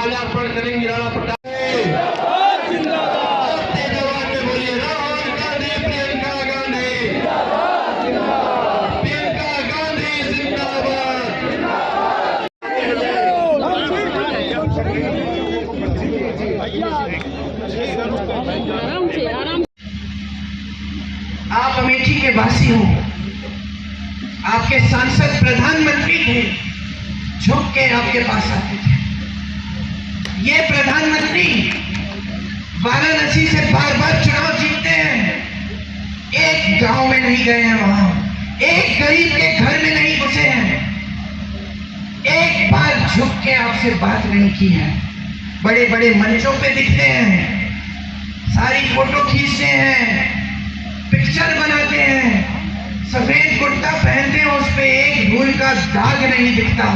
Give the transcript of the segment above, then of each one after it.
माल्यार्पण करेंगे राणा प्रताप। आप अमेठी के वासी हो, आपके सांसद प्रधानमंत्री थे, झुक के आपके पास आते थे। ये प्रधानमंत्री वाराणसी से बार बार चुनाव जीतते हैं, एक गांव में नहीं गए हैं, वहां एक गरीब के घर में नहीं घुसे हैं, एक बार झुक के आपसे बात नहीं की है। बड़े बड़े मंचों पे दिखते हैं, सारी फोटो खींचते हैं, पिक्चर बनाते हैं, सफेद कुर्ता पहनते हैं, उस पे एक धूल का दाग नहीं दिखता,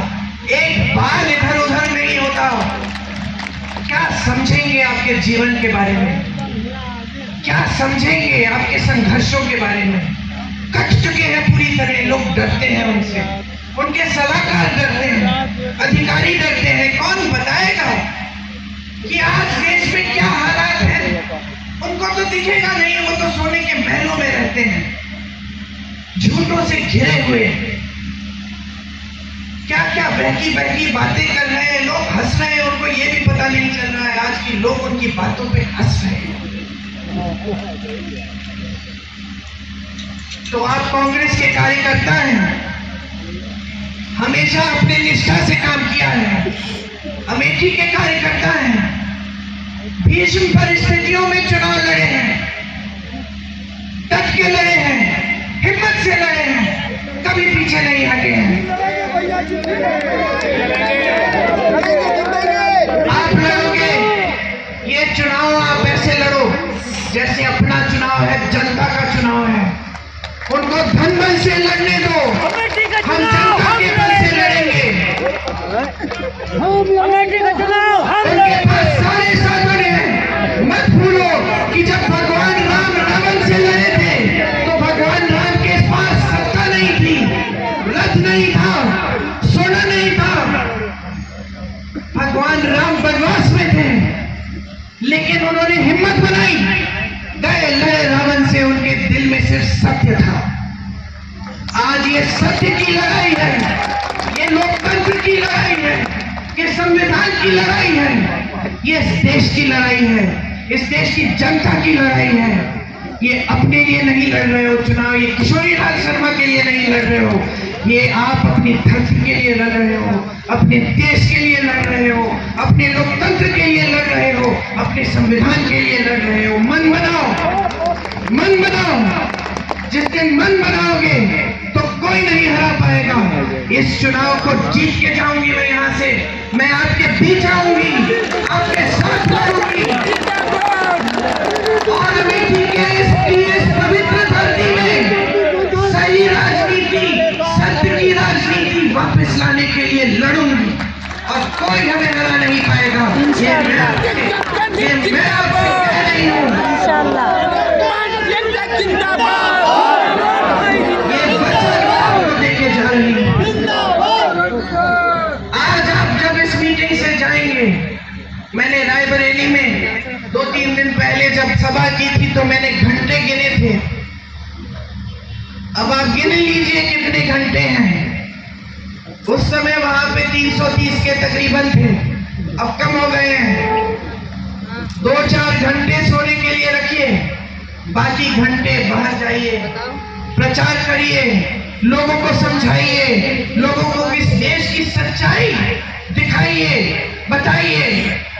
एक बाल इधर उधर नहीं होता। क्या समझेंगे आपके जीवन के बारे में? क्या समझेंगे आपके संघर्षों के बारे में? कट चुके हैं पूरी तरह, लोग डरते हैं उनसे, उनके सलाहकार डरते हैं, अधिकारी डरते हैं। कौन बताएगा कि आज देश में क्या हालात है? उनको तो दिखेगा नहीं, वो तो सोने के महलों में रहते हैं, झूठों से घिरे हुए। क्या क्या बहकी बहकी बातें कर रहे हैं, लोग हंस रहे हैं, उनको ये भी पता नहीं चल रहा है आज की लोग उनकी बातों पे हंस रहे हैं। तो आप कांग्रेस के कार्यकर्ता हैं, हमेशा अपने निष्ठा से काम किया है, अमेठी के कार्यकर्ता हैं, भीषण परिस्थितियों में चुनाव लड़े हैं, डट के लड़े हैं, हिम्मत से लड़े हैं, कभी पीछे नहीं हटे हैं। आप लड़ोगे ये चुनाव, आप ऐसे लड़ो जैसे अपना चुनाव है, जनता का चुनाव है। उनको धन बल से लड़ने दो, हम जनता के बल से लड़ेंगे। उनके पास सारे साधन हैं। मत भूलो कि जब भगवान राम रावण से लड़े थे तो भगवान राम के पास सत्ता नहीं थी, रथ नहीं था, सोना नहीं था। भगवान राम वनवास में थे, लेकिन उन्होंने हिम्मत बनाई, गए लड़े रावण से, उनके दिल में सिर्फ सत्य था। आज ये सत्य की लड़ाई है, ये लोकतंत्र की लड़ाई है, ये संविधान की लड़ाई है, ये इस देश की लड़ाई है, इस देश की जनता की लड़ाई है। ये अपने लिए नहीं लड़ रहे हो चुनाव, ये किशोरीलाल शर्मा के लिए नहीं लड़ रहे हो, ये आप अपनी धरती के लिए लड़ रहे हो, अपने देश के लिए लड़ रहे हो, अपने लोकतंत्र के लिए लड़ रहे हो, अपने संविधान के लिए लड़ रहे हो। मन बनाओ, मन बनाओ। जिस दिन मन बनाओगे तो कोई नहीं हरा पाएगा। इस चुनाव को जीत के जाऊंगी मैं, यहाँ से मैं आपके बीच आऊंगी, आपके साथ लड़ूंगी और अमेठी के इस पवित्र धरती में सही राजनीति, सत्य की राजनीति वापस लाने के लिए लड़ूंगी और कोई हमें हरा नहीं पाएगा। ये मैं आपसे कह रही हूँ। ये वचन आपको देके जा रही हूँ। आज आप जब इस मीटिंग से जाएंगे, मैंने रायबरेली में 2-3 दिन पहले जब सभा की थी तो मैंने घंटे गिने थे। अब आप गिन लीजिए कितने घंटे हैं। उस समय वहां पे 330 के तकरीबन थे, अब कम हो गए हैं। 2-4 घंटे सोने के लिए रखिए, बाकी घंटे बाहर जाइए, प्रचार करिए, लोगों को समझाइए, लोगों को इस देश की सच्चाई दिखाइए, बताइए,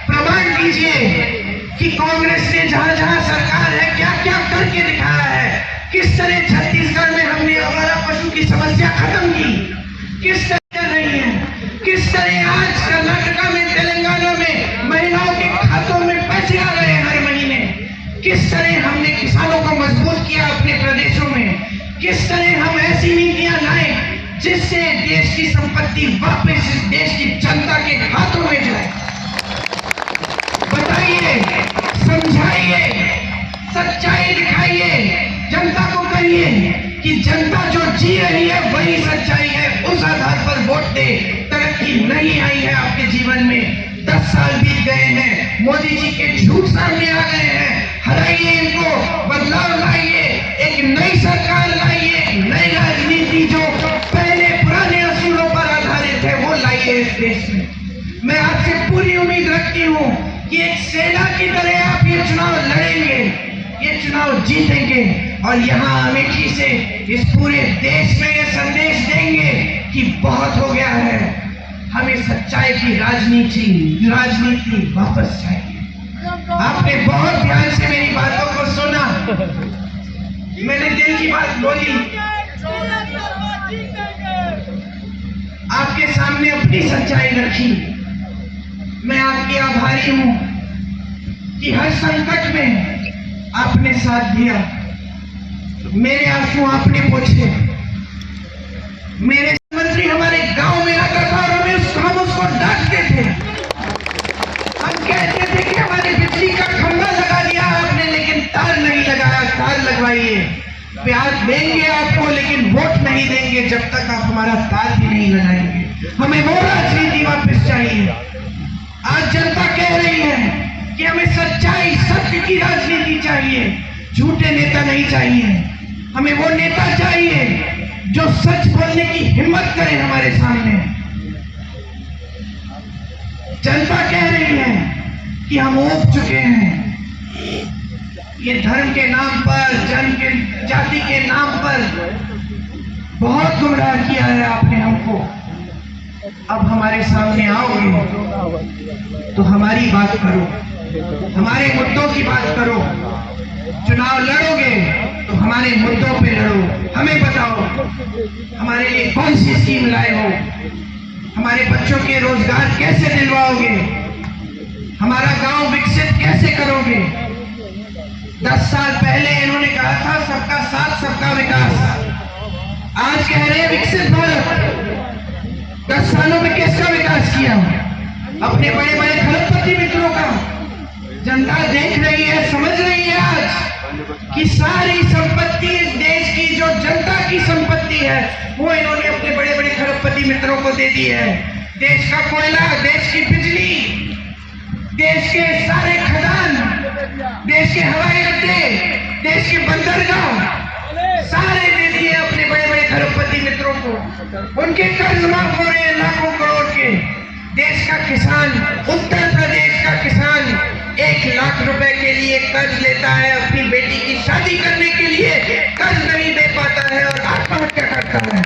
प्रमाण दीजिए कि कांग्रेस ने जहां जहां सरकार है क्या क्या करके दिखाया है। किस तरह छत्तीसगढ़ में हमने आवारा पशु की समस्या खत्म की, किस तरह कर रही है, किस तरह आज कर्नाटका में, तेलंगाना में महिलाओं के खातों में पैसे आ रहे हैं हर महीने, किस तरह हमने किसानों को मजबूत किया अपने प्रदेशों में, किस तरह हम ऐसी नीतियां लाए जिससे देश की संपत्ति वापस इस देश की जनता के हाथों में जाए। बताइए, समझाइए, सच्चाई दिखाइए, जनता को कहिए कि जनता जो जी रही है वही सच्चाई है, उस आधार पर वोट दे। तरक्की नहीं आई है आपके जीवन में, 10 10 साल बीत गए हैं, मोदी जी के झूठ सामने आ गए हैं। हराइए इनको, बदलाव लाइए, एक नई सरकार लाइए, एक नई राजनीति जो पहले पुराने असूलों पर आधारित है वो लाइए इस देश में। मैं आपसे पूरी उम्मीद रखती हूँ कि एक सेना की तरह आप ये चुनाव लड़ेंगे, ये चुनाव जीतेंगे और यहाँ अमेठी से इस पूरे देश में ये संदेश देंगे कि बहुत हो गया है, हमें सच्चाई की राजनीति वापस चाहिए। आपने बहुत ध्यान से मेरी बातों को सुना, मैंने दिल की बात बोली, आपके सामने अपनी सच्चाई रखी। मैं आपकी आभारी हूं कि हर संकट में आपने साथ दिया, मेरे आंसू आपने पोंछे। मेरे मंत्री हमारे गांव में आता था और हम उसको डांटते थे, हम कहते थे कि हमारी बिजली का खंभा लगा दिया आपने लेकिन तार नहीं लगाया, तार लगवाइए। प्यार देंगे आपको लेकिन वोट नहीं देंगे जब तक आप हमारा तार भी नहीं लगाएंगे। हमें वो राजनीति वापस चाहिए। आज जनता कह रही है कि हमें सच्चाई, सत्य की राजनीति चाहिए, झूठे नेता नहीं चाहिए। हमें वो नेता चाहिए जो सच बोलने की हिम्मत करे हमारे सामने। जनता कह रही है कि हम ऊब चुके हैं, ये धर्म के नाम पर, जाति के नाम पर बहुत गुमराह किया है आपने हमको। अब हमारे सामने आओगे तो हमारी बात करो, हमारे मुद्दों की बात करो। चुनाव लड़ोगे तो हमारे मुद्दों पे लड़ो। हमें बताओ हमारे लिए कौन सी स्कीम लाए हो, हमारे बच्चों के रोजगार कैसे दिलवाओगे, हमारा गांव विकसित कैसे करोगे। 10 साल पहले इन्होंने कहा था सबका साथ सबका विकास, आज कह रहे हैं विकसित भारत। 10 सालों में किसका विकास किया? अपने बड़े बड़े खरबपति मित्रों का। जनता देख रही है, समझ रही है आज कि सारी संपत्ति इस देश की जो जनता की संपत्ति है वो इन्होंने अपने बड़े बड़े खरबपति मित्रों को दे दी है। देश का कोयला, देश की बिजली, देश के सारे खदान, देश के हवाई अड्डे, देश के बंदरगाह सारे दे दिए अपने बड़े बड़े खरबपति मित्रों को। उनके कर्ज माफ हो रहे हैं लाखों करोड़ के। देश का किसान, उत्तर प्रदेश का किसान 1 लाख रुपए के लिए कर्ज लेता है, अपनी बेटी की शादी करने के लिए कर्ज नहीं दे पाता है और आत्महत्या करता है।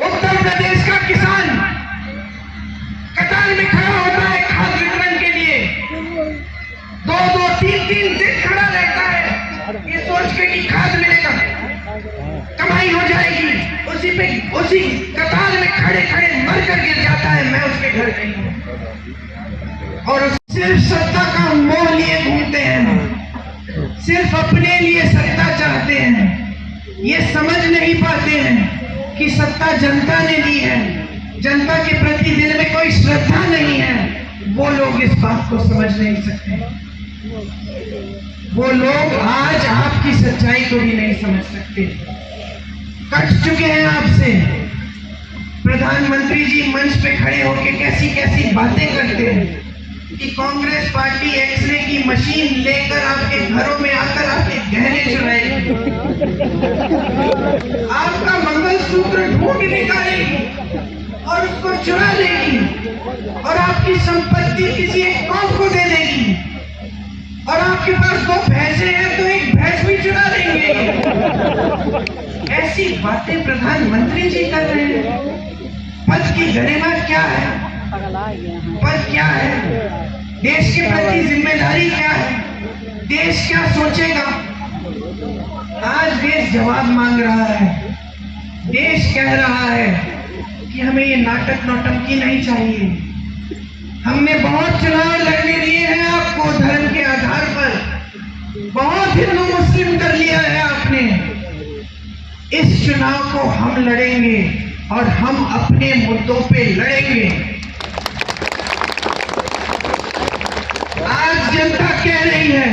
उत्तर प्रदेश का किसान कतार में खड़ा होता है खाद वितरण के लिए, 2-2, 3-3 दिन खड़ा रहता है ये सोच के कि खाद मिलेगा, कमाई हो जाएगी। उसी कतार में खड़े खड़े मर कर गिर जाता है, मैं उसके घर गई हूं। और सिर्फ सत्ता का मोह लिए घूमते हैं, सिर्फ अपने लिए सत्ता चाहते हैं। ये समझ नहीं पाते हैं कि सत्ता जनता ने दी है, जनता के प्रति दिल में कोई श्रद्धा नहीं है। वो लोग इस बात को समझ नहीं सकते, वो लोग आज आपकी सच्चाई को भी नहीं समझ सकते। कट चुके हैं आपसे। प्रधानमंत्री जी मंच पे खड़े होकर कैसी कैसी बातें करते हैं कि कांग्रेस पार्टी एक्सरे की मशीन लेकर आपके घरों में आकर आपके गहने चुराएगी, आपका मंगलसूत्र ढूंढ निकालेगी और उसको चुरा लेगी और आपकी संपत्ति किसी एक कौम को दे देगी। और आपके पास 2 भैंसे हैं तो 1 भैंस भी चुरा लेंगे। ऐसी बातें प्रधानमंत्री जी कर रहे हैं। पद की गरिमा क्या है? पद क्या है? देश के प्रति जिम्मेदारी क्या है? देश क्या सोचेगा? आज देश जवाब मांग रहा है। देश कह रहा है कि हमें ये नाटक नौटंकी नहीं चाहिए। हमने बहुत चुनाव लड़ने दिए हैं आपको धर्म के आधार पर, बहुत हिंदू मुस्लिम कर लिया है आपने। इस चुनाव को हम लड़ेंगे और हम अपने मुद्दों पे लड़ेंगे। आज जनता कह रही है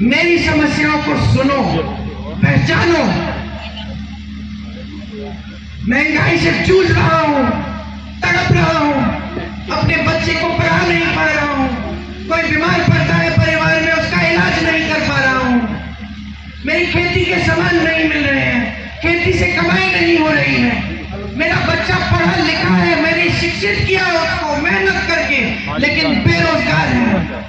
मेरी समस्याओं को सुनो, पहचानो। महंगाई से जूझ रहा हूं, तड़प रहा खेती से कमाई नहीं हो रही है। मेरा बच्चा पढ़ा लिखा है, मैंने शिक्षित किया उसको मेहनत करके, लेकिन बेरोजगार है।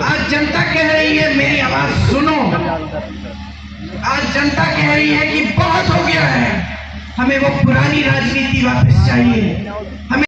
आज जनता कह रही है मेरी आवाज सुनो। आज जनता कह रही है कि बहुत हो गया है, हमें वो पुरानी राजनीति वापस चाहिए। हमें